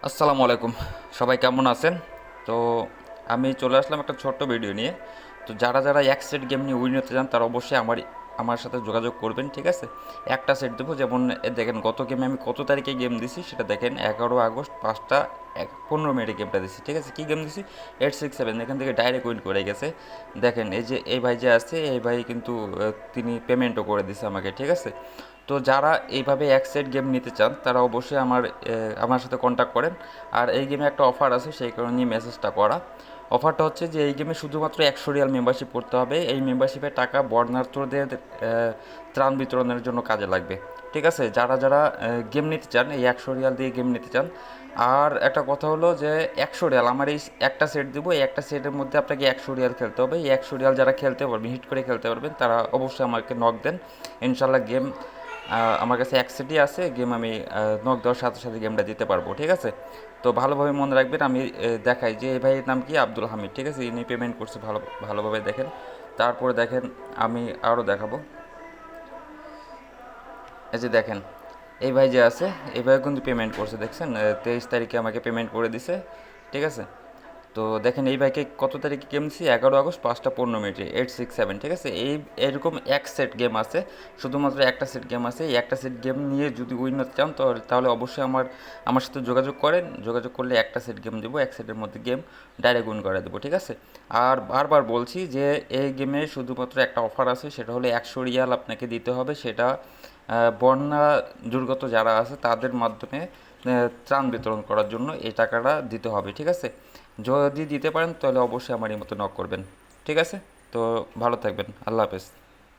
আসসালামু আলাইকুম। সবাই কেমন আছেন? তো আমি চলে আসলাম একটা ছোট্ট ভিডিও নিয়ে। তো যারা যারা এক সেট গেম নিয়ে উইন হতে চান তারা অবশ্যই আমার সাথে যোগাযোগ করবেন, ঠিক আছে? একটা সেট দেবো, যেমন দেখেন গত গেমে আমি কত তারিখে গেম দিছি সেটা দেখেন, 11 আগস্ট 5টা 15 মিনিটে গেমটা দিছি, ঠিক আছে? কী গেম দিছি? 867, এখান থেকে ডাইরেক্ট উইন করে গেছে। দেখেন এই যে এই ভাই যে আছে, এই ভাই কিন্তু তিনি পেমেন্টও করে দিছে আমাকে, ঠিক আছে? তো যারা এইভাবে এক সেট গেম নিতে চান তারা অবশ্যই আমার সাথে কন্ট্যাক্ট করেন। আর এই গেমে একটা অফার আছে, সেই কারণেই মেসেজটা করা। অফারটা হচ্ছে যে এই গেমে শুধুমাত্র 100 রিয়াল মেম্বারশিপ করতে হবে। এই মেম্বারশিপের টাকা বর্ণার্থদের ত্রাণ বিতরণের জন্য কাজে লাগবে, ঠিক আছে? যারা যারা গেম নিতে চান, এই 100 রিয়াল দিয়ে গেম নিতে চান। আর একটা কথা হলো যে 100 রিয়াল আমার এই একটা সেট দেবো, এই একটা সেটের মধ্যে আপনাকে 100 রিয়াল খেলতে হবে। এই 100 রিয়াল যারা খেলতে পারবেন, হিট করে খেলতে পারবেন, তারা অবশ্যই আমাকে নক দেন। ইনশাল্লাহ গেম আমার কাছে এক সেটই আছে, গেম আমি নক দেওয়ার সাথে সাথে গেমটা দিতে পারবো, ঠিক আছে? তো ভালোভাবে মনে রাখবেন, আমি দেখাই যে এই ভাইয়ের নাম কি, আব্দুল হামিদ, ঠিক আছে? ইনি পেমেন্ট করছে, ভালোভাবে দেখেন। তারপরে দেখেন, আমি আরও দেখাবো। এই যে দেখেন, এই ভাই যে আছে, এই ভাই কিন্তু পেমেন্ট করছে, দেখছেন? 23 তারিখে আমাকে পেমেন্ট করে দিছে, ঠিক আছে? তো দেখেন এই ভাইকে কত তারিখে গেম দিছি, 11 আগস্ট 5টা 15 মিনিটে 867, ঠিক আছে? এরকম এক সেট গেম আছে, শুধুমাত্র একটা সেট গেম আছে। এই একটা সেট গেম নিয়ে যদি উইন হতে চান তাহলে অবশ্যই আমার সাথে যোগাযোগ করেন। যোগাযোগ করলে একটা সেট গেম দেবো, এক সেটের মধ্যে গেম ডাইরেক্ট উইন করে দেবো, ঠিক আছে? আর বারবার বলছি যে এই গেমে শুধুমাত্র একটা অফার আছে, সেটা হলো 100 রিয়াল আপনাকে দিতে হবে। সেটা বন্যা দুর্গত যারা আছে তাদের মাধ্যমে ত্রাণ বিতরণ করার জন্য এই টাকাটা দিতে হবে, ঠিক আছে? যদি দিতে পারেন তাহলে অবশ্যই আমার এই মতো নক করবেন, ঠিক আছে? তো ভালো থাকবেন, আল্লাহ হাফেজ।